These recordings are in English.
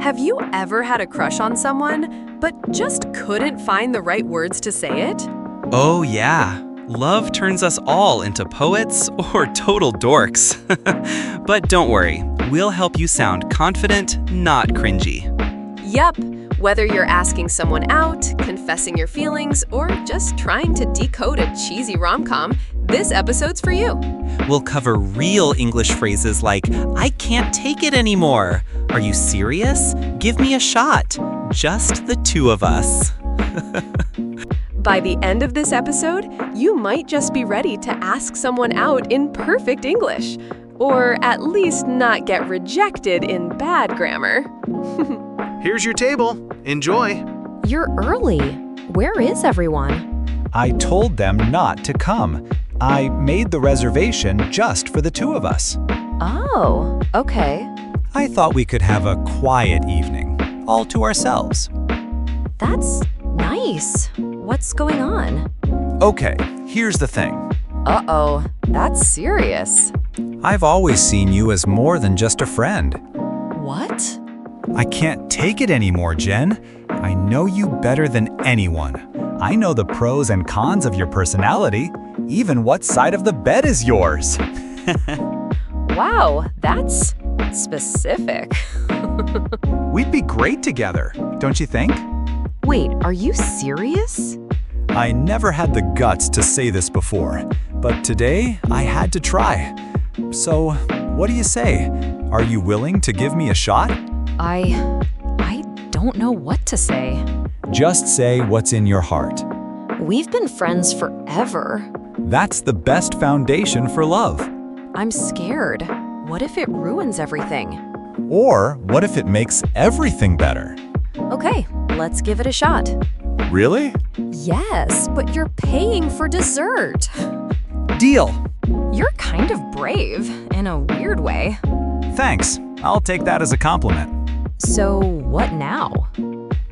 Have you ever had a crush on someone, but just couldn't find the right words to say it? Oh, yeah. Love turns us all into poets or total dorks. But don't worry, we'll help you sound confident, not cringy. Yep. Whether you're asking someone out, confessing your feelings, or just trying to decode a cheesy rom-com, this episode's for you. We'll cover real English phrases like, I can't take it anymore. Are you serious? Give me a shot. Just the two of us. By the end of this episode, you might just be ready to ask someone out in perfect English, or at least not get rejected in bad grammar. Here's your table. Enjoy. You're early. Where is everyone? I told them not to come. I made the reservation just for the two of us. Oh, okay. I thought we could have a quiet evening, all to ourselves. That's nice. What's going on? Okay, here's the thing. Uh-oh, that's serious. I've always seen you as more than just a friend. What? I can't take it anymore, Jen. I know you better than anyone. I know the pros and cons of your personality, even what side of the bed is yours. Wow, that's specific. We'd be great together, don't you think? Wait, are you serious? I never had the guts to say this before, but today I had to try. So, what do you say? Are you willing to give me a shot? I don't know what to say. Just say what's in your heart. We've been friends forever. That's the best foundation for love. I'm scared. What if it ruins everything? Or what if it makes everything better? Okay, let's give it a shot. Really? Yes, but you're paying for dessert. Deal. You're kind of brave, in a weird way. Thanks. I'll take that as a compliment. So, what now?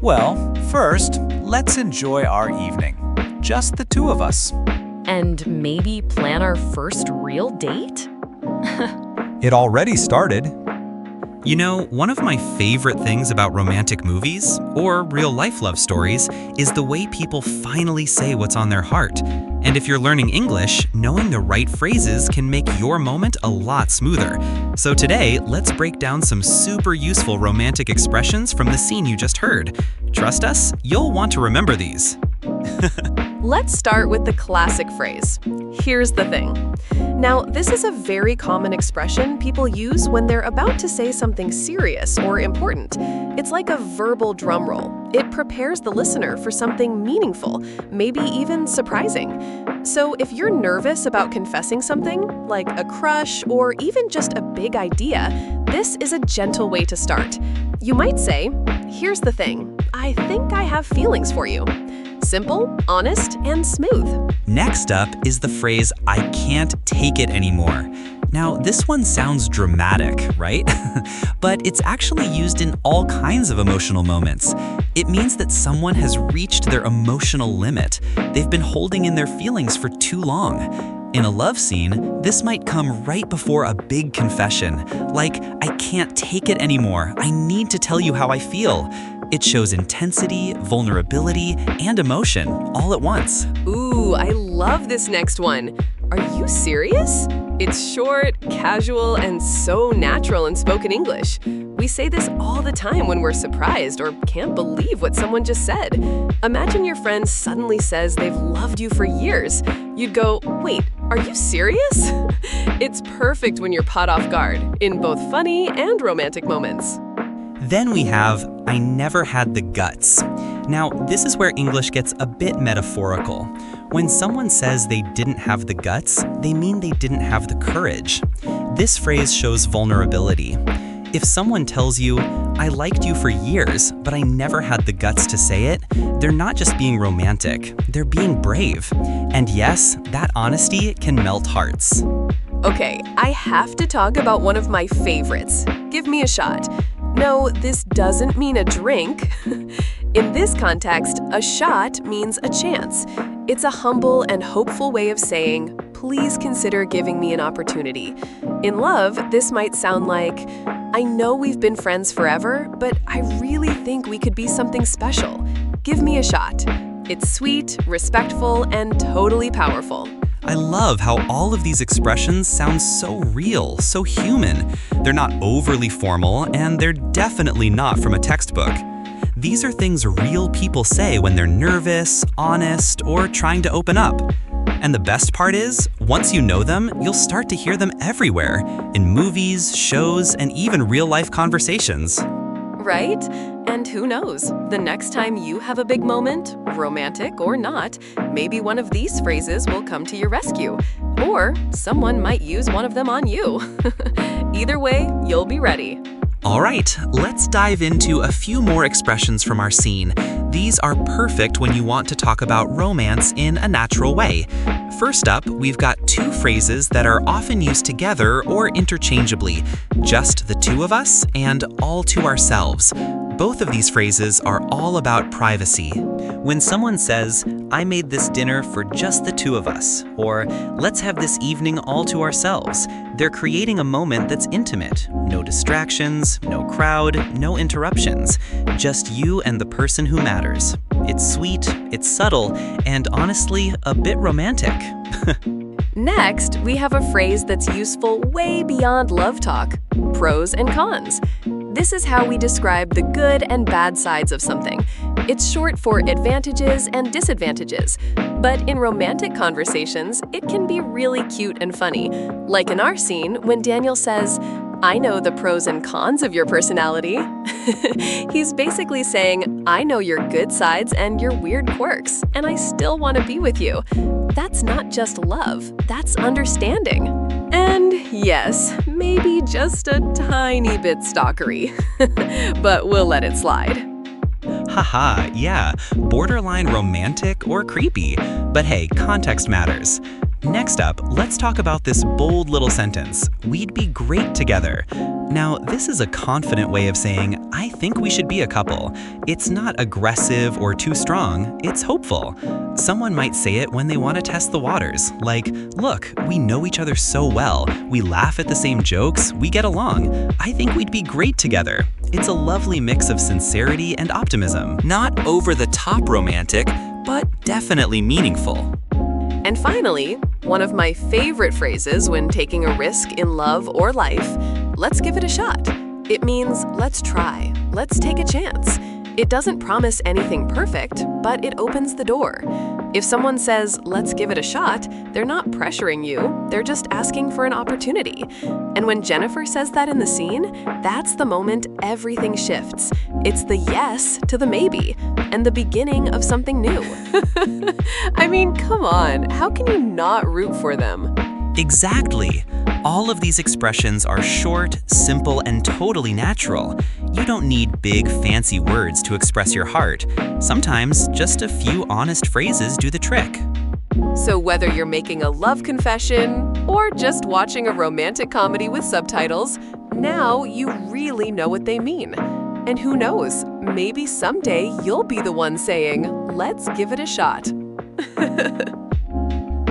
Well, first, let's enjoy our evening. Just the two of us. And maybe plan our first real date? It already started. You know, one of my favorite things about romantic movies, or real-life love stories, is the way people finally say what's on their heart. And if you're learning English, knowing the right phrases can make your moment a lot smoother. So today, let's break down some super useful romantic expressions from the scene you just heard. Trust us, you'll want to remember these. Let's start with the classic phrase, here's the thing. Now, this is a very common expression people use when they're about to say something serious or important. It's like a verbal drum roll. It prepares the listener for something meaningful, maybe even surprising. So if you're nervous about confessing something, like a crush or even just a big idea, this is a gentle way to start. You might say, here's the thing, I think I have feelings for you. Simple, honest, and smooth. Next up is the phrase, I can't take it anymore. Now, this one sounds dramatic, right? But it's actually used in all kinds of emotional moments. It means that someone has reached their emotional limit. They've been holding in their feelings for too long. In a love scene, this might come right before a big confession, like, I can't take it anymore. I need to tell you how I feel. It shows intensity, vulnerability, and emotion all at once. Ooh, I love this next one. Are you serious? It's short, casual, and so natural in spoken English. We say this all the time when we're surprised or can't believe what someone just said. Imagine your friend suddenly says they've loved you for years. You'd go, wait, are you serious? It's perfect when you're caught off guard, in both funny and romantic moments. Then we have, I never had the guts. Now, this is where English gets a bit metaphorical. When someone says they didn't have the guts, they mean they didn't have the courage. This phrase shows vulnerability. If someone tells you, I liked you for years, but I never had the guts to say it, they're not just being romantic, they're being brave. And yes, that honesty can melt hearts. Okay, I have to talk about one of my favorites. Give me a shot. No, this doesn't mean a drink. In this context, a shot means a chance. It's a humble and hopeful way of saying, please consider giving me an opportunity. In love, this might sound like, I know we've been friends forever, but I really think we could be something special. Give me a shot. It's sweet, respectful, and totally powerful. I love how all of these expressions sound so real, so human. They're not overly formal, and they're definitely not from a textbook. These are things real people say when they're nervous, honest, or trying to open up. And the best part is, once you know them, you'll start to hear them everywhere, in movies, shows, and even real-life conversations. Right? And who knows, the next time you have a big moment, romantic or not, maybe one of these phrases will come to your rescue. Or someone might use one of them on you. Either way, you'll be ready. All right, let's dive into a few more expressions from our scene. These are perfect when you want to talk about romance in a natural way. First up, we've got two phrases that are often used together or interchangeably, just the two of us and all to ourselves. Both of these phrases are all about privacy. When someone says, I made this dinner for just the two of us, or let's have this evening all to ourselves, they're creating a moment that's intimate. No distractions, no crowd, no interruptions. Just you and the person who matters. It's sweet, it's subtle, and honestly, a bit romantic. Next, we have a phrase that's useful way beyond love talk, pros and cons. This is how we describe the good and bad sides of something. It's short for advantages and disadvantages. But in romantic conversations, it can be really cute and funny. Like in our scene, when Daniel says, I know the pros and cons of your personality. He's basically saying, I know your good sides and your weird quirks, and I still want to be with you. That's not just love, that's understanding. And yes, maybe just a tiny bit stalkery, but we'll let it slide. Haha, yeah, borderline romantic or creepy. But hey, context matters. Next up, let's talk about this bold little sentence, we'd be great together. Now, this is a confident way of saying, I think we should be a couple. It's not aggressive or too strong, it's hopeful. Someone might say it when they want to test the waters, like, look, we know each other so well, we laugh at the same jokes, we get along. I think we'd be great together. It's a lovely mix of sincerity and optimism. Not over-the-top romantic, but definitely meaningful. And finally, one of my favorite phrases when taking a risk in love or life, let's give it a shot. It means let's try, let's take a chance. It doesn't promise anything perfect, but it opens the door. If someone says, let's give it a shot, they're not pressuring you, they're just asking for an opportunity. And when Jennifer says that in the scene, that's the moment everything shifts. It's the yes to the maybe, and the beginning of something new. I mean, come on, how can you not root for them? Exactly. All of these expressions are short, simple, and totally natural. You don't need big, fancy words to express your heart. Sometimes, just a few honest phrases do the trick. So whether you're making a love confession or just watching a romantic comedy with subtitles, now you really know what they mean. And who knows, maybe someday you'll be the one saying, let's give it a shot.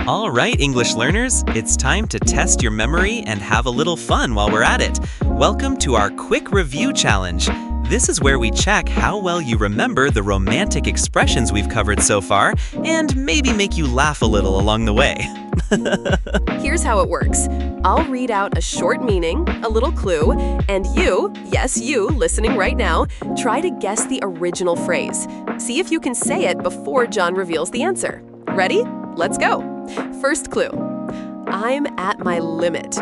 All right, English learners, it's time to test your memory and have a little fun while we're at it. Welcome to our quick review challenge. This is where we check how well you remember the romantic expressions we've covered so far and maybe make you laugh a little along the way. Here's how it works. I'll read out a short meaning, a little clue, and you, yes you, listening right now, try to guess the original phrase. See if you can say it before John reveals the answer. Ready? Let's go. First clue. I'm at my limit.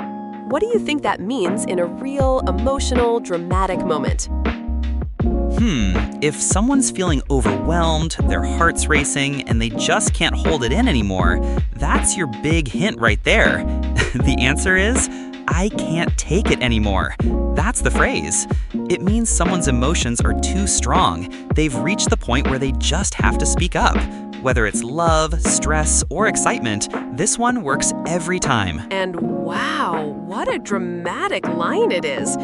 What do you think that means in a real, emotional, dramatic moment? If someone's feeling overwhelmed, their heart's racing, and they just can't hold it in anymore, that's your big hint right there. The answer is, I can't take it anymore. That's the phrase. It means someone's emotions are too strong. They've reached the point where they just have to speak up. Whether it's love, stress, or excitement, this one works every time. And wow, what a dramatic line it is.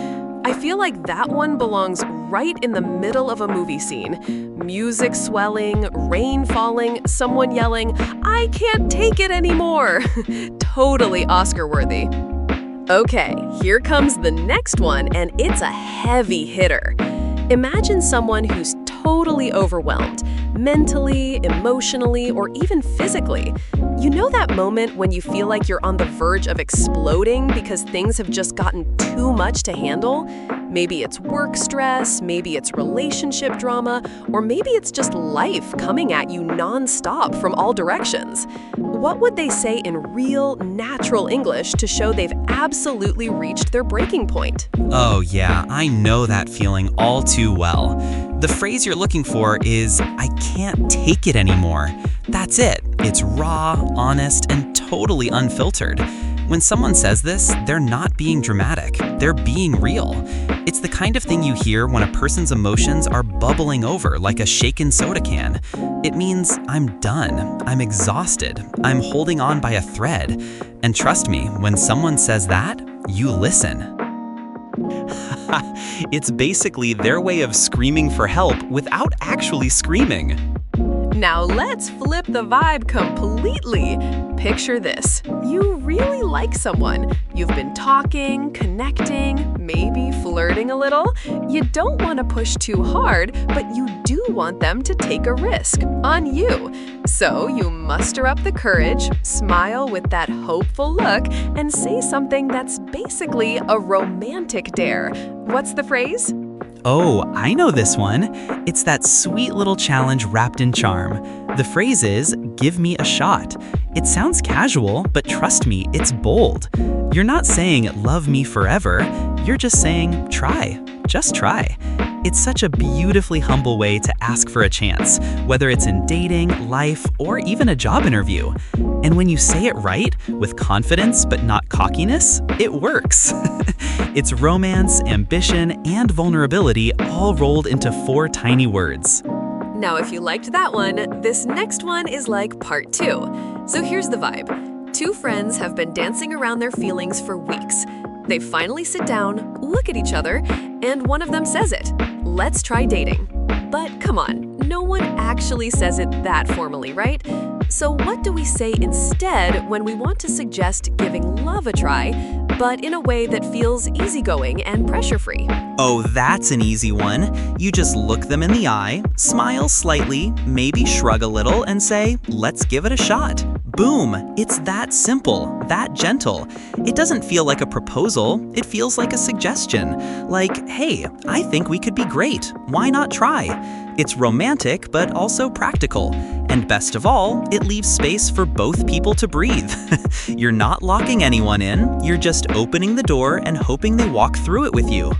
I feel like that one belongs right in the middle of a movie scene. Music swelling, rain falling, someone yelling, "I can't take it anymore!" Totally Oscar-worthy. Okay, here comes the next one, and it's a heavy hitter. Imagine someone who's totally overwhelmed, mentally, emotionally, or even physically. You know that moment when you feel like you're on the verge of exploding because things have just gotten too much to handle? Maybe it's work stress, maybe it's relationship drama, or maybe it's just life coming at you nonstop from all directions. What would they say in real, natural English to show they've absolutely reached their breaking point? Oh yeah, I know that feeling all too well. The phrase you're looking for is, "I can't take it anymore." That's it. It's raw, honest, and totally unfiltered. When someone says this, they're not being dramatic. They're being real. It's the kind of thing you hear when a person's emotions are bubbling over like a shaken soda can. It means, "I'm done. I'm exhausted. I'm holding on by a thread." And trust me, when someone says that, you listen. It's basically their way of screaming for help without actually screaming. Now let's flip the vibe completely. Picture this. You really like someone. You've been talking, connecting, maybe flirting a little. You don't want to push too hard, but you do want them to take a risk on you. So you muster up the courage, smile with that hopeful look, and say something that's basically a romantic dare. What's the phrase? Oh, I know this one. It's that sweet little challenge wrapped in charm. The phrase is, "Give me a shot." It sounds casual, but trust me, it's bold. You're not saying, "Love me forever." You're just saying, "Try. Just try." It's such a beautifully humble way to ask for a chance, whether it's in dating, life, or even a job interview. And when you say it right, with confidence but not cockiness, it works. It's romance, ambition, and vulnerability all rolled into 4 tiny words. Now, if you liked that one, this next one is like part 2. So here's the vibe. 2 friends have been dancing around their feelings for weeks. They finally sit down, look at each other, and one of them says it. "Let's try dating." But come on, no one actually says it that formally, right? So what do we say instead when we want to suggest giving love a try, but in a way that feels easygoing and pressure-free? Oh, that's an easy one. You just look them in the eye, smile slightly, maybe shrug a little, and say, "Let's give it a shot." Boom! It's that simple, that gentle. It doesn't feel like a proposal, it feels like a suggestion. Like, "Hey, I think we could be great. Why not try?" It's romantic, but also practical. And best of all, it leaves space for both people to breathe. You're not locking anyone in, you're just opening the door and hoping they walk through it with you.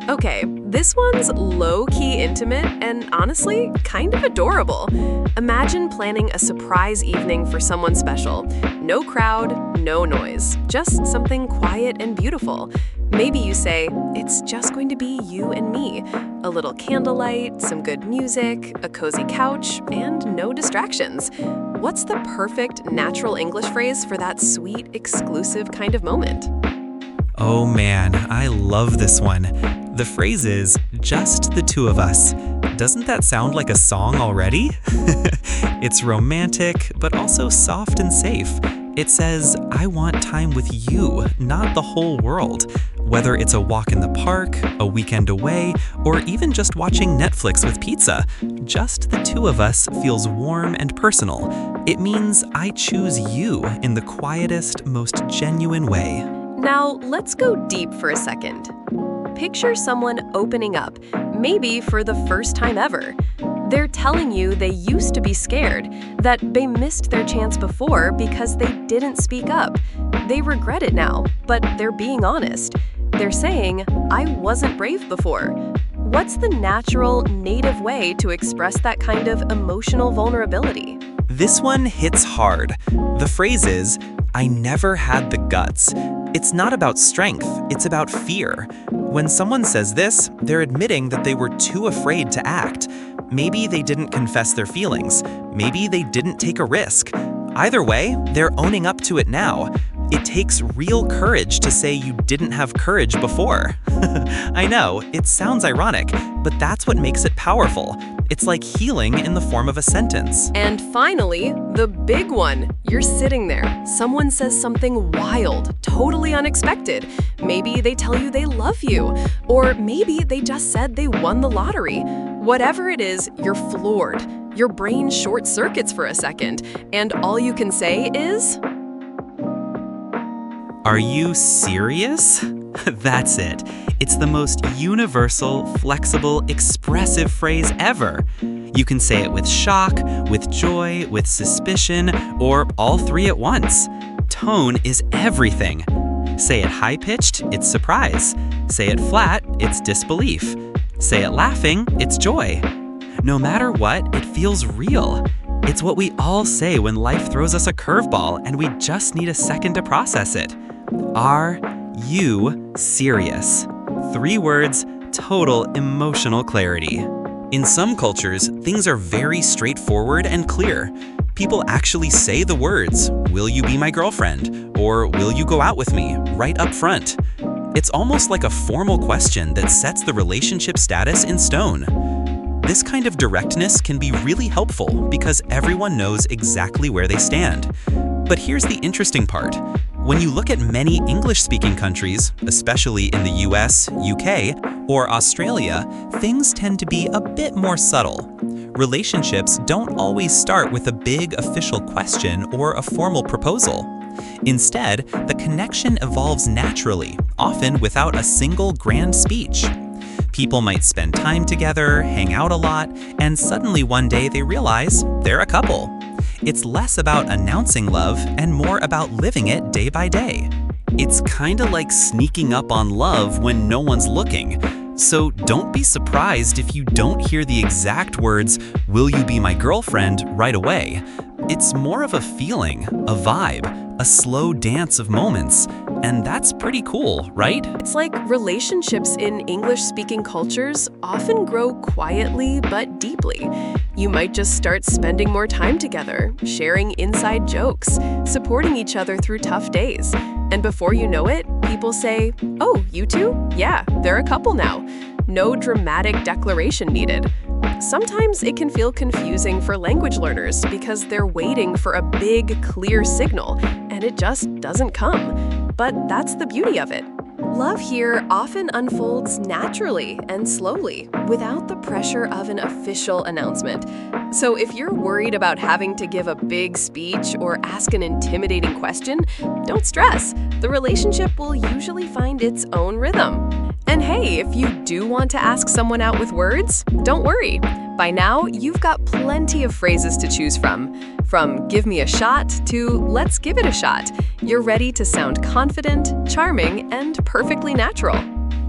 Okay, this one's low-key intimate and honestly, kind of adorable. Imagine planning a surprise evening for someone special. No crowd, no noise, just something quiet and beautiful. Maybe you say, "It's just going to be you and me." A little candlelight, some good music, a cozy couch, and no distractions. What's the perfect natural English phrase for that sweet, exclusive kind of moment? Oh man, I love this one. The phrase is, "Just the 2 of us." Doesn't that sound like a song already? It's romantic, but also soft and safe. It says, "I want time with you, not the whole world." Whether it's a walk in the park, a weekend away, or even just watching Netflix with pizza, "just the 2 of us" feels warm and personal. It means I choose you in the quietest, most genuine way. Now, let's go deep for a second. Picture someone opening up, maybe for the first time ever. They're telling you they used to be scared, that they missed their chance before because they didn't speak up. They regret it now, but they're being honest. They're saying, "I wasn't brave before." What's the natural, native way to express that kind of emotional vulnerability? This one hits hard. The phrase is, "I never had the guts." It's not about strength, it's about fear. When someone says this, they're admitting that they were too afraid to act. Maybe they didn't confess their feelings. Maybe they didn't take a risk. Either way, they're owning up to it now. It takes real courage to say you didn't have courage before. I know, it sounds ironic, but that's what makes it powerful. It's like healing in the form of a sentence. And finally, the big one. You're sitting there. Someone says something wild, totally unexpected. Maybe they tell you they love you, or maybe they just said they won the lottery. Whatever it is, you're floored. Your brain short circuits for a second, and all you can say is, "Are you serious?" That's it. It's the most universal, flexible, expressive phrase ever. You can say it with shock, with joy, with suspicion, or all three at once. Tone is everything. Say it high-pitched, it's surprise. Say it flat, it's disbelief. Say it laughing, it's joy. No matter what, it feels real. It's what we all say when life throws us a curveball and we just need a second to process it. Are you serious? 3 words, total emotional clarity. In some cultures, things are very straightforward and clear. People actually say the words, "Will you be my girlfriend?" or "Will you go out with me?" right up front. It's almost like a formal question that sets the relationship status in stone. This kind of directness can be really helpful because everyone knows exactly where they stand. But here's the interesting part. When you look at many English-speaking countries, especially in the US, UK, or Australia, things tend to be a bit more subtle. Relationships don't always start with a big official question or a formal proposal. Instead, the connection evolves naturally, often without a single grand speech. People might spend time together, hang out a lot, and suddenly one day they realize they're a couple. It's less about announcing love and more about living it day by day. It's kinda like sneaking up on love when no one's looking. So don't be surprised if you don't hear the exact words, "Will you be my girlfriend?" right away. It's more of a feeling, a vibe, a slow dance of moments. And that's pretty cool, right? It's like relationships in English-speaking cultures often grow quietly but deeply. You might just start spending more time together, sharing inside jokes, supporting each other through tough days. And before you know it, people say, "Oh, you two? Yeah, they're a couple now." No dramatic declaration needed. Sometimes it can feel confusing for language learners because they're waiting for a big, clear signal, and it just doesn't come. But that's the beauty of it. Love here often unfolds naturally and slowly, without the pressure of an official announcement. So if you're worried about having to give a big speech or ask an intimidating question, don't stress. The relationship will usually find its own rhythm. And hey, if you do want to ask someone out with words, don't worry. By now, you've got plenty of phrases to choose from. From "give me a shot" to "let's give it a shot." You're ready to sound confident, charming, and perfectly natural.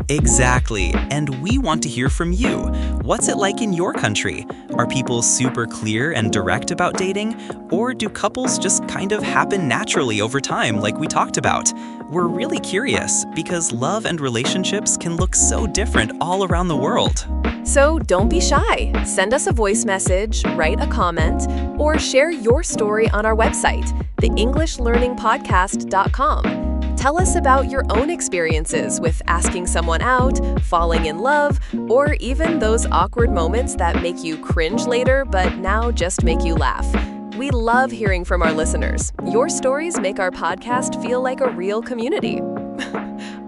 Exactly, and we want to hear from you. What's it like in your country? Are people super clear and direct about dating? Or do couples just kind of happen naturally over time like we talked about? We're really curious because love and relationships can look so different all around the world. So don't be shy. Send us a voice message, write a comment, or share your story on our website, theEnglishLearningPodcast.com. Tell us about your own experiences with asking someone out, falling in love, or even those awkward moments that make you cringe later but now just make you laugh. We love hearing from our listeners. Your stories make our podcast feel like a real community.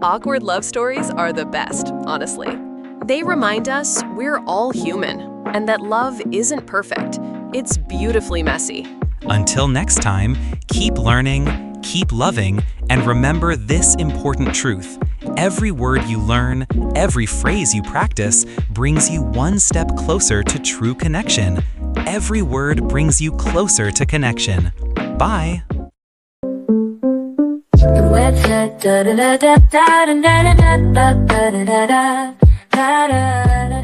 Awkward love stories are the best, honestly. They remind us we're all human and that love isn't perfect. It's beautifully messy. Until next time, keep learning, keep loving, and remember this important truth. Every word you learn, every phrase you practice brings you one step closer to true connection. Every word brings you closer to connection. Bye. Da da da da da da da da da da da da da da.